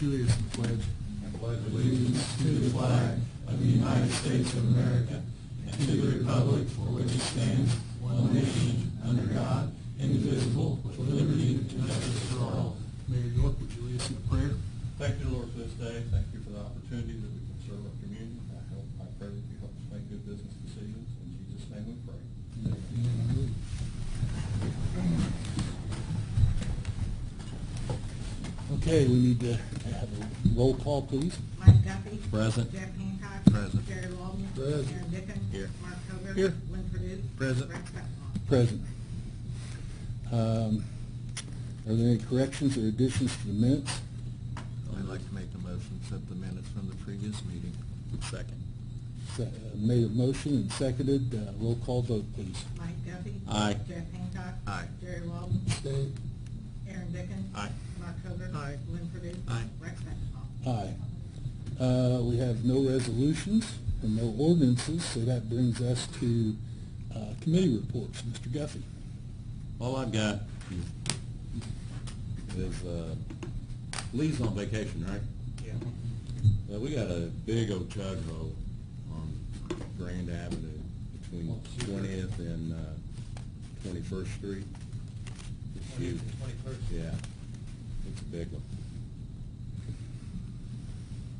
you lead us in the pledge. I pledge allegiance to the flag of the United States of America and to the republic for which it stands, one nation, under God, indivisible, with liberty and justice for all. Mayor York, would you lead us in a prayer? Thank you, Lord, for this day. Thank you for the opportunity that we can serve our community. I pray that you help us make good business decisions. In Jesus' name we pray. Amen. Okay, we need to have a roll call, please. Mike Duffy. Present. Jeff Hancock. Present. Jerry Walden. Present. Aaron Dickens. Here. Mark Hover. Here. Lynn Purdue. Present. Brett Spetfall. Present. Are there any corrections or additions to the minutes? I'd like to make a motion to accept the minutes from the previous meeting. Second. Made a motion and seconded. Roll call vote, please. Mike Duffy. Aye. Jeff Hancock. Aye. Jerry Walden. Stay. Aaron Dickens. Aye. Mark Hover. Aye. Lynn Purdue. Aye. Brett Spetfall. Aye. We have no resolutions and no ordinances, so that brings us to committee reports. Mr. Guffey. All I've got is, Lee's on vacation, right? Yeah. We got a big old chug hole on Grand Avenue between 20th and 21st Street. It's huge. 21st. Yeah. It's a big one.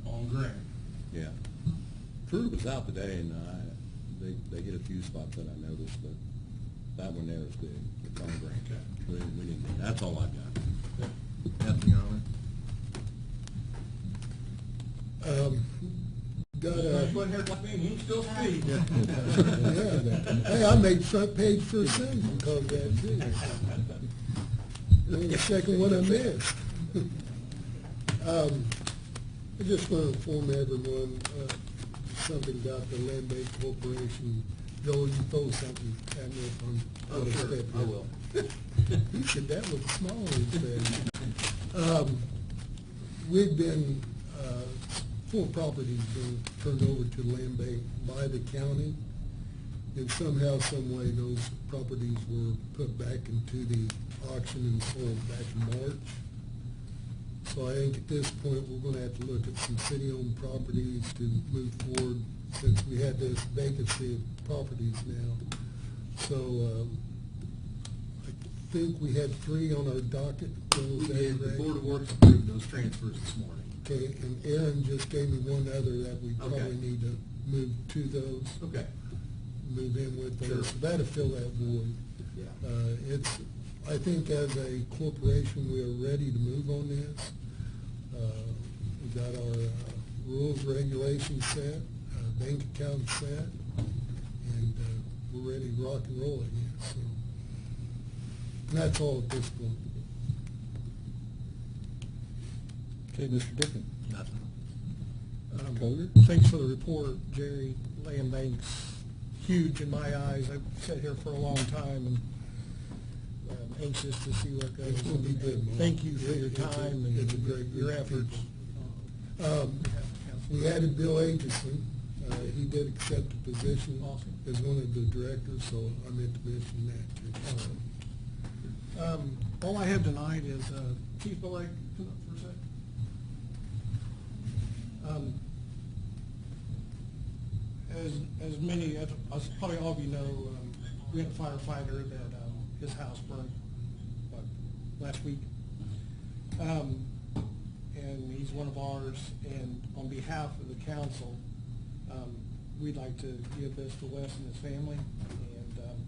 On Grand. Yeah. Crew was out today, and they hit a few spots that I noticed, but that one there is big. It's on Grand. We didn't. That's all I've got. Nothing on Got But here, like me, he still speeds. Hey, I made front page first thing because of that too. The second one I missed. I just want to inform everyone something about the Land Bank Corporation. Joel, you throw something at me if I'm out of step. I will. He said that looks small, he said. We've been, 4 properties been turned over to the Land Bank by the county, and somehow, some way, those properties were put back into the auction and sold back in March. So I think at this point, we're going to have to look at some city-owned properties to move forward, since we had this vacancy of properties now. So I think we had 3 on our docket. We did, the Board of Works approved those transfers this morning. Okay, and Aaron just gave me one other that we probably Okay. need to move to those, Okay. move in with those. Sure. So that'll fill that void. Yeah. I think as a corporation, we are ready to move on this. We've got our rules, regulations set, bank account set, and we're ready to rock and roll again. So, and that's all at this point. Okay, Mr. Dickens. Nothing. Coder? Thanks for the report, Jerry. Land Bank's huge in my eyes. I've sat here for a long time and I'm anxious to see what goes. It's gonna be good, Mark. Thank you for your It's a- time it's a and great your group of efforts. We added Bill Aitchison. He did accept the position Awesome. as one of the directors, so I meant to mention that too. All I have tonight is Chief Blake, come up for a sec. As many, as probably all of you know, we had a firefighter that his house burned last week. And he's one of ours, and on behalf of the council, we'd like to give this to Wes and his family, and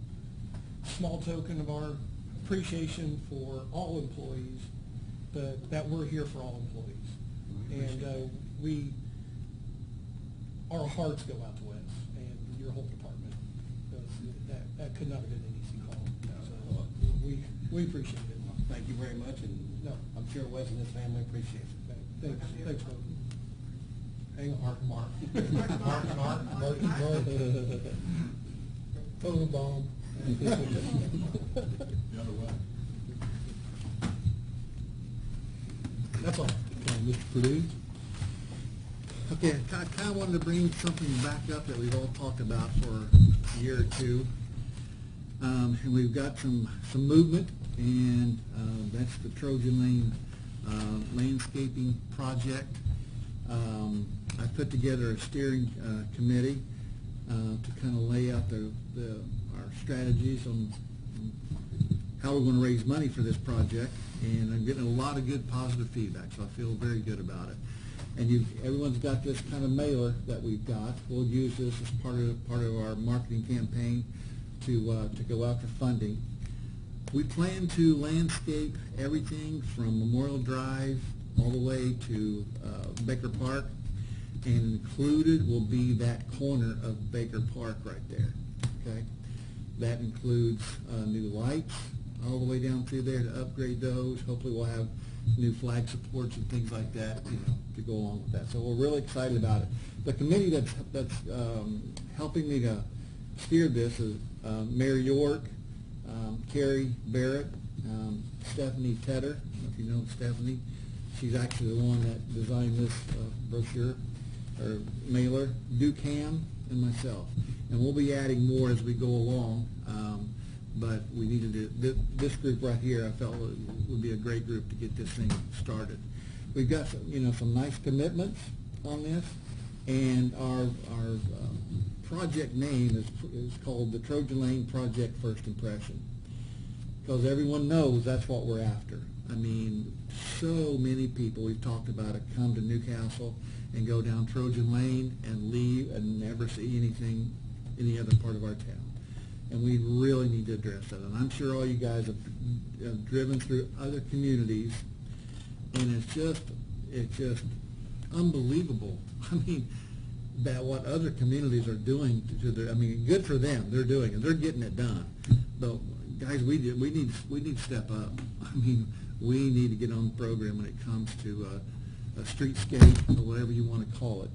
small token of our appreciation for all employees, but that we're here for all employees. And our hearts go out to Wes and your whole department, because that could not have been an easy call. So we appreciate it. Thank you very much, and No. I'm sure Wes and his family appreciate it. Thanks, Mark. Hang on, Mark. Mark and Mark. Total bomb. The other way. That's all. Okay, Mr. Purdue? Okay, I kind of wanted to bring something back up that we've all talked about for a year or two. And we've got some movement, and that's the Trojan Lane landscaping project. I put together a steering committee to kind of lay out our strategies on how we're going to raise money for this project, and I'm getting a lot of good positive feedback, so I feel very good about it. And everyone's got this kind of mailer that we've got. We'll use this as part of our marketing campaign to go after funding. We plan to landscape everything from Memorial Drive all the way to Baker Park, and included will be that corner of Baker Park right there. Okay, that includes new lights all the way down through there to upgrade those. Hopefully, we'll have new flag supports and things like that, to go along with that. So we're really excited about it. The committee that's helping me to steer this is Mayor York, Carrie Barrett, Stephanie Tedder. I don't know if you know Stephanie. She's actually the one that designed this brochure or mailer, Ducam, and myself. And we'll be adding more as we go along. But we needed to, this group right here, I felt would be a great group to get this thing started. We've got some nice commitments on this, and our project name is called the Trojan Lane Project First Impression, because everyone knows that's what we're after. I mean, so many people we've talked about it come to Newcastle and go down Trojan Lane and leave and never see anything any other part of our town. And we really need to address that. And I'm sure all you guys have driven through other communities, and it's just unbelievable. I mean, that what other communities are doing to their, I mean, good for them. They're doing it. They're getting it done. But guys, we need to step up. I mean, we need to get on the program when it comes to a streetscape or whatever you want to call it,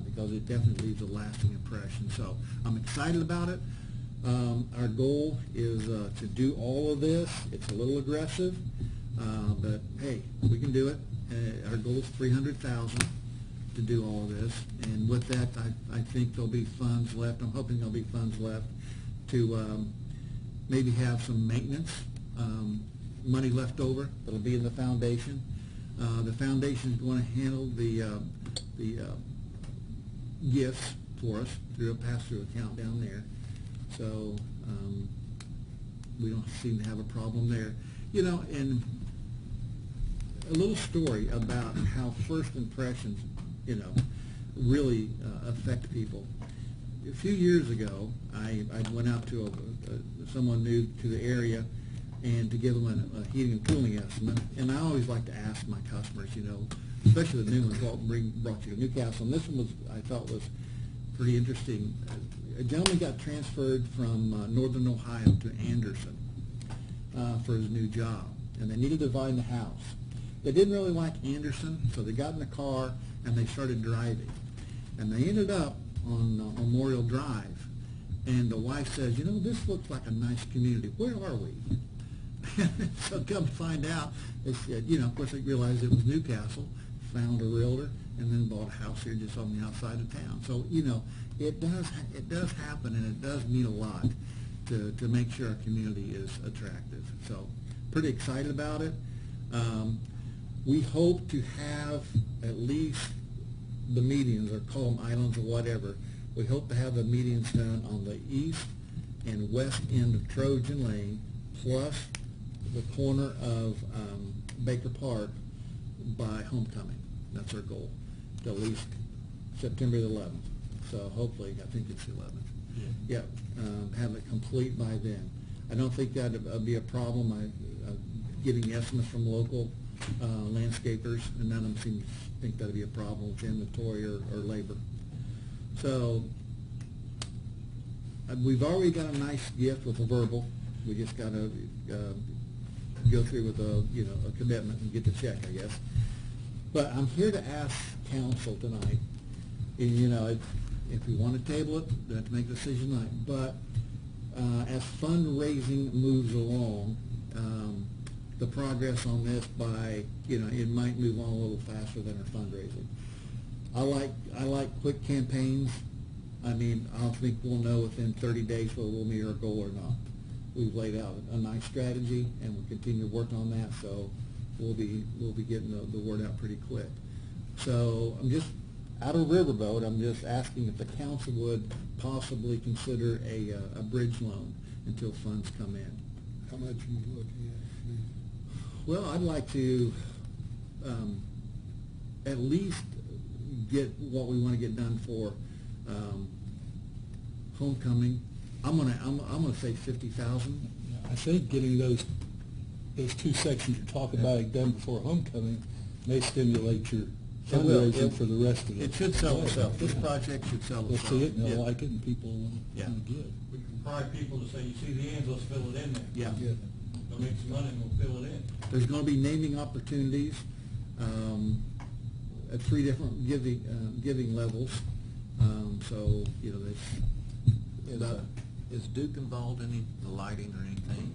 because it definitely leaves a lasting impression. So I'm excited about it. Our goal is to do all of this. It's a little aggressive, but hey, we can do it. Our goal is $300,000 to do all of this, and with that, I think there'll be funds left. I'm hoping there'll be funds left to maybe have some maintenance money left over that'll be in the foundation. The foundation is going to handle the gifts for us through a pass-through account down there. So we don't seem to have a problem there. And a little story about how first impressions, really affect people. A few years ago, I went out to someone new to the area and to give them a heating and cooling estimate. And I always like to ask my customers, especially the new ones, what brought you to Newcastle. And this one I thought was pretty interesting. A gentleman got transferred from Northern Ohio to Anderson for his new job, and they needed to find the house. They didn't really like Anderson, so they got in the car and they started driving. And they ended up on Memorial Drive, and the wife says, this looks like a nice community. Where are we? So come to find out, they said, of course they realized it was Newcastle, found a realtor, and then bought a house here just on the outside of town. So, it does happen, and it does mean a lot to make sure our community is attractive. So pretty excited about it. We hope to have at least the medians, or call them islands or whatever. We hope to have the medians done on the east and west end of Trojan Lane, plus the corner of Baker Park by homecoming. That's our goal, to at least September the 11th. So hopefully, I think it's the 11th. Yeah, have it complete by then. I don't think that'd be a problem. I'm getting estimates from local landscapers, and none of them seem to think that'd be a problem with inventory or labor. So we've already got a nice gift with a verbal. We just got to go through with a commitment and get the check, I guess. But I'm here to ask council tonight, and if we want to table it, we have to make a decision tonight. But as fundraising moves along, the progress on this it might move on a little faster than our fundraising. I like quick campaigns. I mean, I don't think we'll know within 30 days whether we'll meet our goal or not. We've laid out a nice strategy, and we'll continue to work on that. So we'll be getting the word out pretty quick. So I'm just, out of Riverboat, I'm just asking if the council would possibly consider a bridge loan until funds come in. How much are you looking at? Well, I'd like to at least get what we want to get done for homecoming. I'm gonna say 50,000. I think getting those two sections you're talking about done before homecoming may stimulate your It will. fundraising for the rest of it. It should sell itself. This project should sell They'll itself. see it and they'll Yeah. like it and people will Yeah. want to give. We can bribe people to say, you see the ends, let's fill it in there. Yeah. Yeah. They'll make some money and we'll fill it in. There's going to be naming opportunities at 3 different giving levels. So, you know, Is Duke involved in the lighting or anything?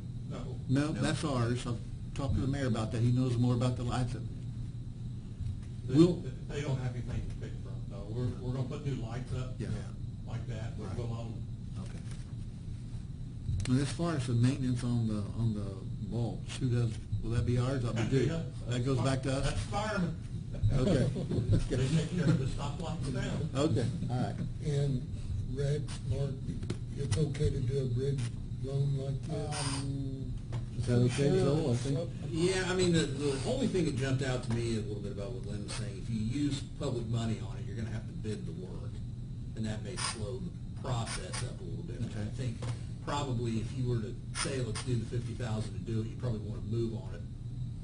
no, that's ours. I'll talk to the mayor about that. He knows more about the lights. We'll- They don't have anything to pick from, no. We're gonna put new lights up. Yeah. Like that, we'll go on. Okay. And as far as the maintenance on the bulbs, who does? Will that be ours? That'll be Duke. That goes back to us. That's firemen. Okay. They take care of the stoplights down. Okay. All right. And Rex, Mark, it's okay to do a bridge loan like this? Is that okay, Joel? I think. Yeah, I mean, the only thing that jumped out to me a little bit about what Lynn was saying, if you use public money on it, you're gonna have to bid the work, and that may slow the process up a little bit. And I think probably if you were to say, let's do the 50,000 to do it, you probably wanna move on it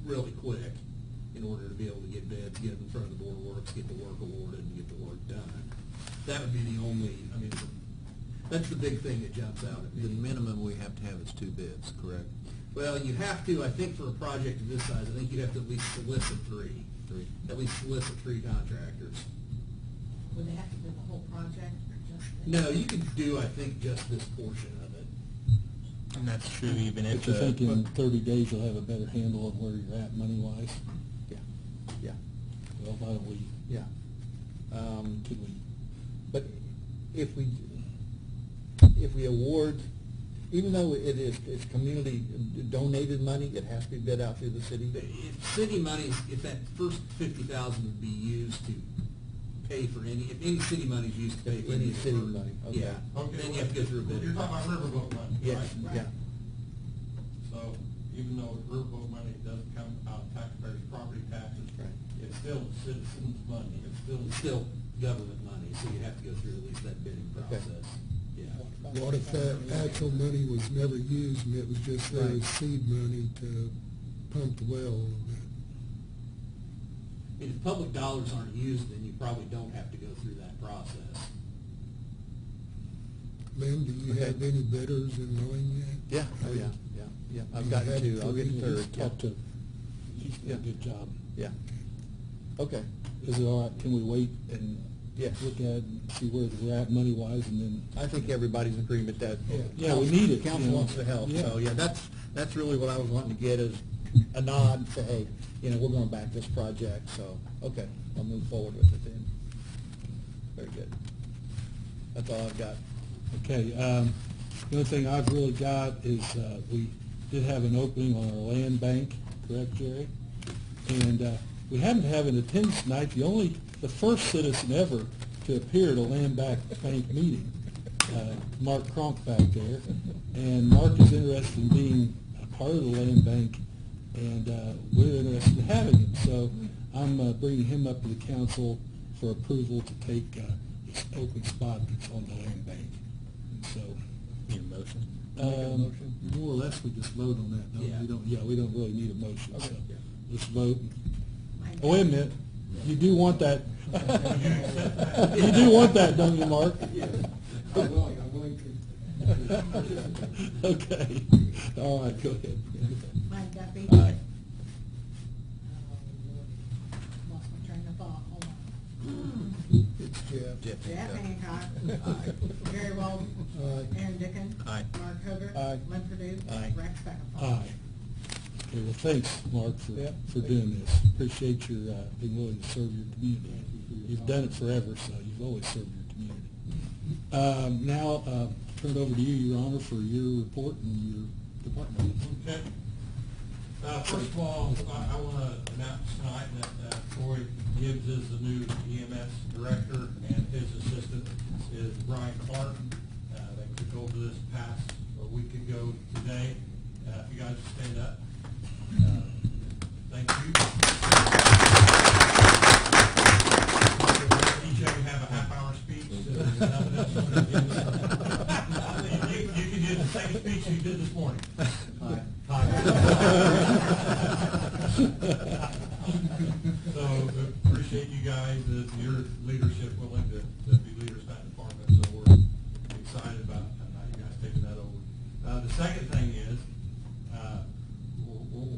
really quick in order to be able to get bids, get them in front of the Board of Works, get the work awarded, and get the work done. That would be the only, I mean, that's the big thing that jumps out at me. The minimum we have to have is 2 bids, correct? Well, you have to, I think for a project of this size, I think you'd have to at least solicit 3. At least solicit 3 contractors. Would they have to do the whole project or just? No, you could do, I think, just this portion of it. And that's true even But you think in 30 days you'll have a better handle on where you're at money-wise? Yeah. Yeah. Well, why don't we, Yeah. could we, But if we award, even though it's community donated money, it has to be bid out through the city? If city money, if that first 50,000 would be used to pay for if any city money is used to pay for Any any of the city work, money, okay. Yeah, Okay, then you have to go through a bidding You're talking process. about riverboat money, Yes, right? yeah. So even though riverboat money doesn't come out of taxpayers' property taxes, Right. it's still citizens' money. It's It's still government money, so you have to go through at least that bidding Okay. process. Yeah. What if that actual money was never used and it was just there as seed money to pump the well a little bit? If public dollars aren't used, then you probably don't have to go through that process. Lynn, do you have any bidders in mind yet? Yeah, oh, yeah. I've You gotten had 2, I'll get 3. 3rd. just talk to, he's done Yeah. a good job. Yeah. Okay. Is it all right, can we wait and Yes. look at it and see where we're at money-wise and then? I think everybody's in agreement that. Yeah, we need it, Council you know. wants to help, Yeah. so, yeah, that's really what I was wanting to get is a nod, say, hey, you know, we're gonna back this project, so, okay, I'll move forward with it then. Very good. That's all I've got. Okay, the only thing I've really got is, we did have an opening on our land bank, correct, Jerry? And, we happen to have in attendance tonight, the first citizen ever to appear at a land bank meeting, Mark Cronk back there. And Mark is interested in being a part of the land bank, and, we're interested in having him. So I'm, bringing him up to the council for approval to take, this open spot that's on the land bank. And so, Need a motion? more or less, we just vote on that, don't we? Yeah. We don't really need a motion, so Okay. let's vote. Mine Oh, wait a minute, you do want that, you do want that, don't you, Mark? I'm willing to. Okay, all right, go ahead. Mike Duffy. Aye. Lost my train of thought, hold on. It's Jeff. Jeff Hancock. Aye. Gary Walden. Aye. Aaron Dickens. Aye. Mark Hogarth. Aye. Lynn Purdue. Aye. Rex Beckles. Aye. Okay, well, thanks, Mark, for doing this. Appreciate your, being willing to serve your community. You've done it forever, so you've always served your community. Now, turn it over to you, Your Honor, for your report and your department. Okay. First of all, I want to announce tonight that Troy Gibbs is the new EMS director, and his assistant is Brian Clark. They took over this past a week ago today. If you guys stand up. Thank you. Each of you have a half-hour speech. You can do the same speech you did this morning. So appreciate you guys, your leadership, willing to be leaders in that department. So we're excited about you guys taking that over. The second thing is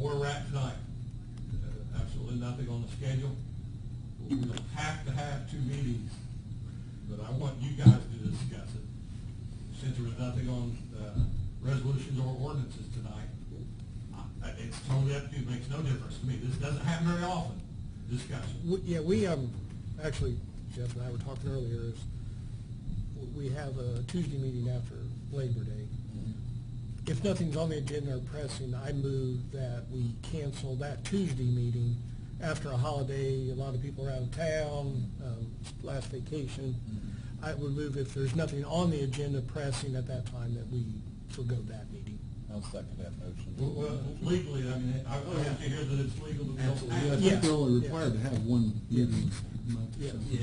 where we're at tonight. Absolutely nothing on the schedule. We don't have to have 2 meetings, but I want you guys to discuss it. Since there was nothing on resolutions or ordinances tonight, it's totally up to you. It makes no difference to me. This doesn't happen very often, discussion. Yeah, we, actually, Jeff and I were talking earlier, is we have a Tuesday meeting after Labor Day. If nothing's on the agenda or pressing, I move that we cancel that Tuesday meeting after a holiday. A lot of people are out of town, last vacation. I would move, if there's nothing on the agenda pressing at that time, that we forgo that meeting. I'll second that motion. Well, legally, I mean, I want to hear that it's legal to be able to Yeah, I have. think Yeah. we're only required to have 1 meeting a month. or Yeah. something. Yeah,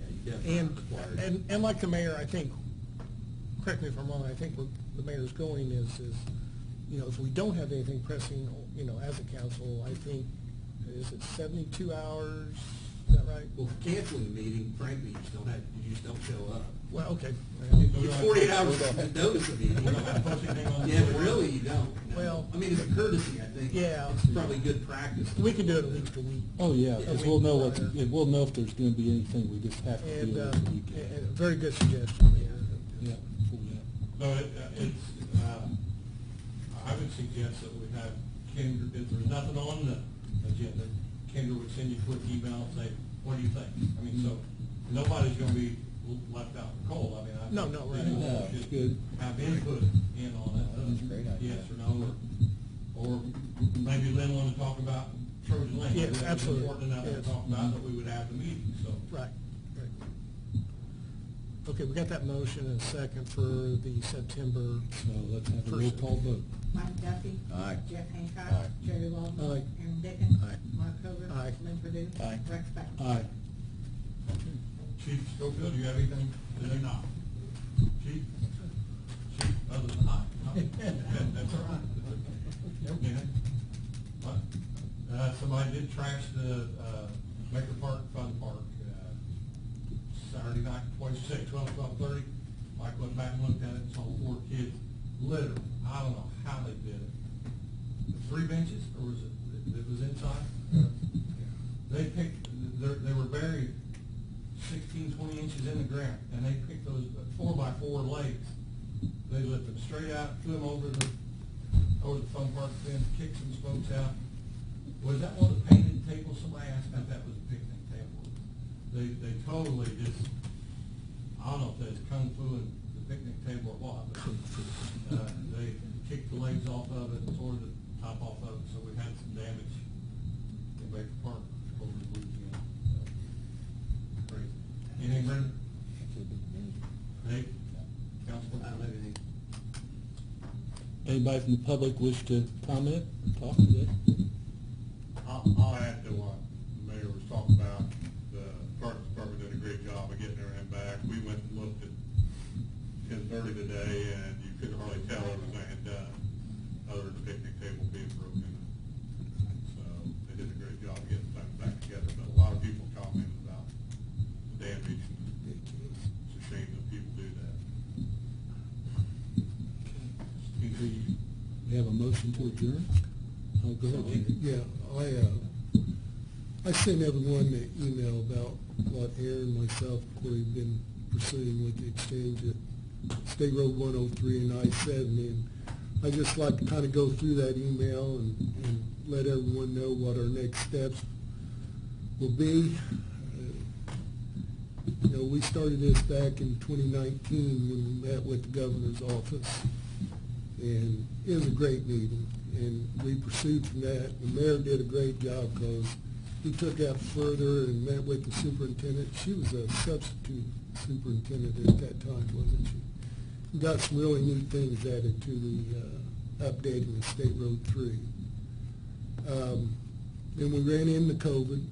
you definitely And, are required. and like the mayor, I think, correct me if I'm wrong, I think where the mayor's going is, if we don't have anything pressing, as a council, I think, is it 72 hours? Is that right? Well, for canceling the meeting, frankly, you just don't show up. Well, okay. It's 48 hours to notice a meeting. We don't have to post anything on the Yeah, but board. really, you don't. Well- I mean, as a courtesy, I think. Yeah. It's probably good practice. We can do it week to week. Oh, yeah, Yeah, because we- we'll know we'll know if there's going to be anything, we just have to And, do it. and a very good suggestion, Mayor. Yeah, So I would suggest that we have Kendra, if there's nothing on the agenda, Kendra would send you a quick email and say, what do you think? I mean, so nobody's gonna be left out in the cold. I mean, I. No, no, right. you know, No, we it's should good. Have input in on it. That's a great idea. Yes or no, or maybe Lynn wanna talk about Trojan Lane. Yes, It's absolutely. important enough to Yes. talk about that we would have the meeting, so. Right, right. Okay, we got that motion and second for the September. So let's have a roll call vote. Mike Duffy. Aye. Jeff Hancock. Aye. Jerry Walden. Aye. Aaron Dickens. Aye. Mark Hover. Aye. Lynn Purdue. Aye. Rex Beckman. Aye. Chief Schofield, do you have anything? Do you not? Chief? Chief, other than I? That's all right. Okay. What? Somebody did trash the Maker Park Fun Park Saturday night, 12:30. Mike went back and looked at it, saw 4 kids, literally, I don't know how they did it. 3 benches, or was it was inside? They picked, they were buried 16, 20 inches in the ground, and they picked those 4x4 legs. They lifted them straight out, threw them over the fun park fence, kicked some spokes out. Was that one of the painted tables? Somebody asked if that was a picnic table. They totally just, I don't know if that's kung fu and the picnic table or what, but they kicked the legs off of it and tore the top off of it, so we had some damage in Baker Park over the weekend. Crazy. Anything, Brendan? Nate? Councilman? I don't have anything. Anybody from the public wish to comment or talk today? I'll add to what the mayor was talking about. The parks department did a great job of getting everything back. We went and looked at 10:30 today, and you couldn't hardly tell everything I had done, other than the picnic table being broken. So they did a great job of getting things back together. But a lot of people commented about the damage, and it's a shame that people do that. We have a motion to adjourn? Oh, go ahead, Jim. Yeah, I sent everyone the email about what Aaron, myself, Corey have been pursuing with the exchange at State Road 103 and I-70. And I'd just like to kind of go through that email and let everyone know what our next steps will be. We started this back in 2019 when we met with the governor's office. And it was a great meeting. and we pursued from that. The mayor did a great job because he took that further and met with the superintendent. She was a substitute superintendent at that time, wasn't she? And got some really neat things added to the updating of State Road 3. Then we ran into COVID.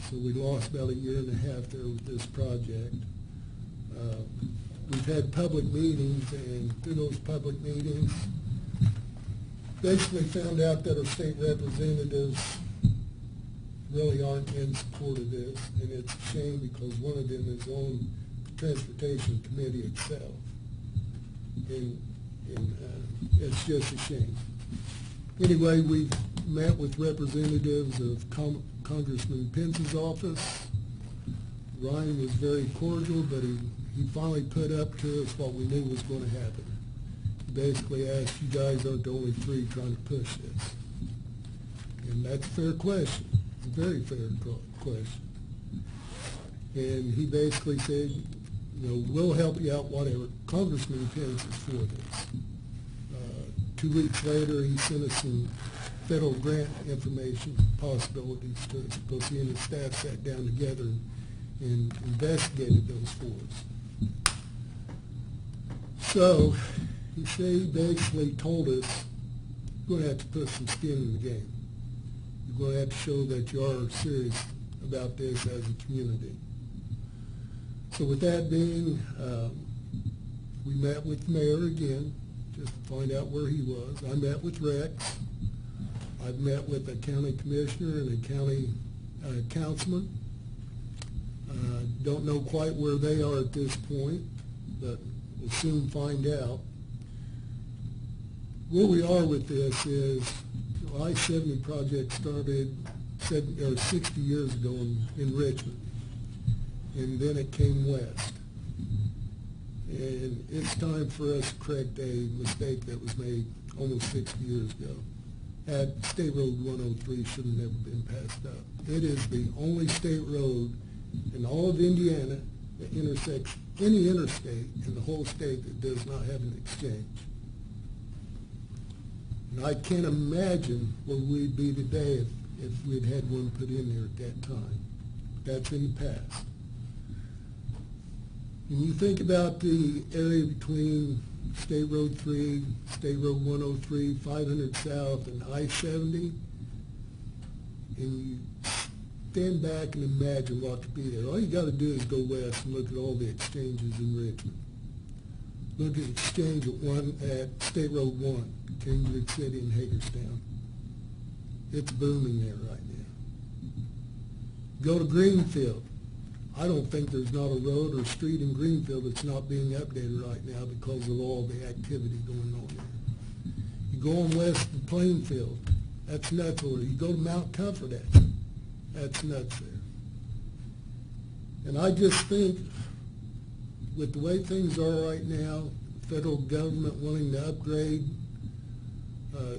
So we lost about a year and a half there with this project. We've had public meetings, and through those public meetings, basically found out that our state representatives really aren't in support of this, and it's a shame because one of them is on the Transportation Committee itself. And it's just a shame. Anyway, we've met with representatives of Congressman Pence's office. Ryan was very cordial, but he finally put up to us what we knew was going to happen. He basically asked, you guys aren't the only three trying to push this. And that's a fair question, a very fair question. And he basically said, you know, we'll help you out, whatever. Congressman Pence is for this. 2 weeks later, he sent us some federal grant information possibilities to us because he and his staff sat down together and investigated those for us. So he basically told us, you're going to have to put some skin in the game. You're going to have to show that you are serious about this as a community. So with that being, we met with the mayor again, just to find out where he was. I met with Rex. I've met with a county commissioner and a county councilman. Don't know quite where they are at this point, but we'll soon find out. Where we are with this is the I-70 project started 60 years ago in Richmond, and then it came west. And it's time for us to correct a mistake that was made almost 60 years ago. State Road 103 should have never been passed up. It is the only state road in all of Indiana that intersects any interstate in the whole state that does not have an exchange. And I can't imagine where we'd be today if we'd had one put in there at that time. That's in the past. When you think about the area between State Road 3, State Road 103, 500 South, and I-70, and you stand back and imagine what could be there. All you got to do is go west and look at all the exchanges in Richmond. Look at the exchange at State Road 1, Cambridge City and Hagerstown. It's booming there right now. Go to Greenfield. I don't think there's not a road or street in Greenfield that's not being updated right now because of all the activity going on there. You go on west to Plainfield, that's nuts over there. You go to Mount Comfort, that's nuts there. And I just think with the way things are right now, the federal government wanting to upgrade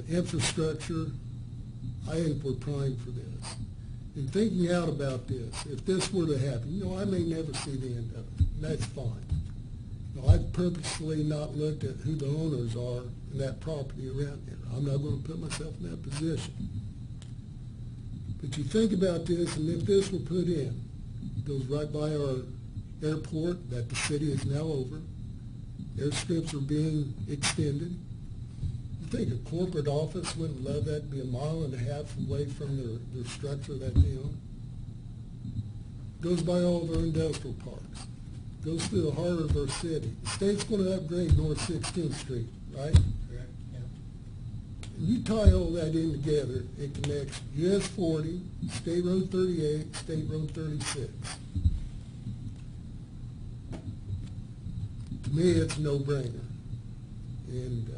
infrastructure, I think we're primed for this. And thinking out about this, if this were to happen, I may never see the end of it. That's fine. I've purposely not looked at who the owners are in that property around there. I'm not going to put myself in that position. But you think about this, and if this were put in, it goes right by our airport that the city is now over. Airstrips are being extended. You think a corporate office wouldn't love that to be a mile and a half away from their structure that they own? Goes by all of our industrial parks. Goes through the heart of our city. The state's going to upgrade North 16th Street, right? Correct, yeah. And you tie all that in together, it connects US 40, State Road 38, State Road 36. To me, it's a no-brainer. And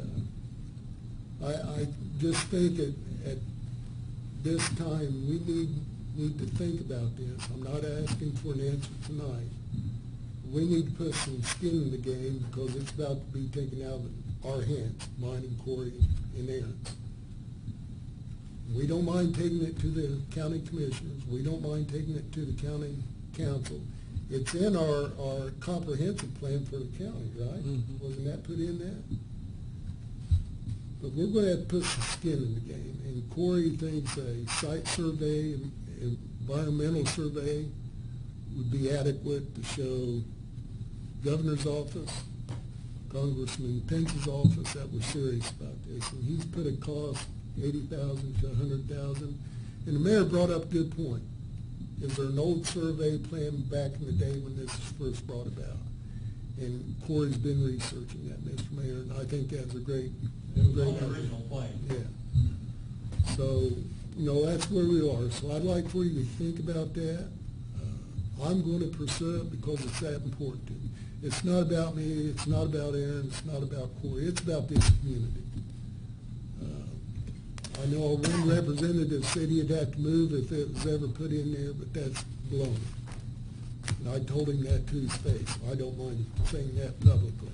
I just think at this time we need to think about this. I'm not asking for an answer tonight. We need to put some skin in the game because it's about to be taken out of our hands, mine and Corey and Aaron's. We don't mind taking it to the county commissioners. We don't mind taking it to the county council. It's in our comprehensive plan for the county, right? Mm-hmm. Wasn't that put in there? But we're going to have to put some skin in the game. And Corey thinks a site survey and environmental survey would be adequate to show governor's office, Congressman Pence's office that we're serious about this. And he's put a cost, $80,000 to $100,000. And the mayor brought up a good point. Is there an old survey plan back in the day when this was first brought about? And Corey's been researching that, Mr. Mayor, and I think that's a great, It was great on the idea. original plan. Yeah. So, that's where we are. So I'd like for you to think about that. I'm going to pursue it because it's that important to me. It's not about me, it's not about Aaron, it's not about Corey, it's about this community. I know one representative said he'd have to move if it was ever put in there, but that's blown. And I told him that to his face. I don't mind saying that publicly.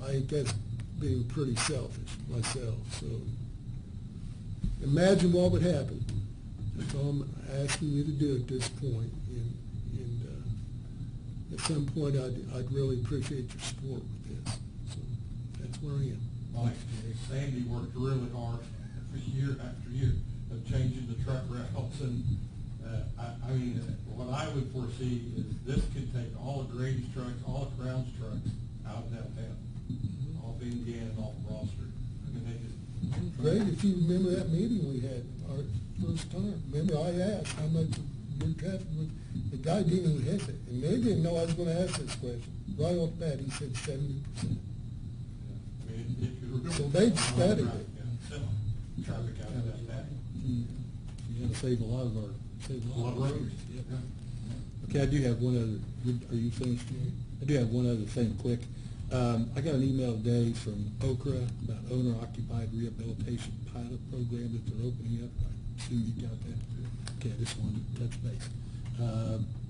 I think that's being pretty selfish myself. So imagine what would happen. That's all I'm asking you to do at this point. And at some point, I'd really appreciate your support with this. So that's where I am. Mike, Sandy worked really hard for year after year of changing the truck routes, and I mean, what I would foresee is this could take all of Grady's trucks, all of Brown's trucks out of downtown, off Indiana and off Broad Street. I mean, they just. Great, if you remember that meeting we had, our first time. Remember, I asked how much your traffic was, the guy didn't even hesitate, and they didn't know I was gonna ask this question. Right off the bat, he said 70%. So they studied it. Traffic out of that. You gotta save a lot of our, A lot of roads. Yep. Okay, I do have one other, are you finished, Jerry? I do have one other thing quick. I got an email today from Okra about owner-occupied rehabilitation pilot program that they're opening up. I assume you got that? Okay, I just wanted to touch base.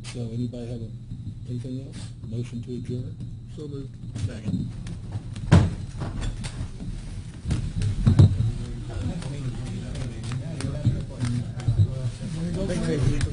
So anybody have anything else? Motion to adjourn? So moved. Second.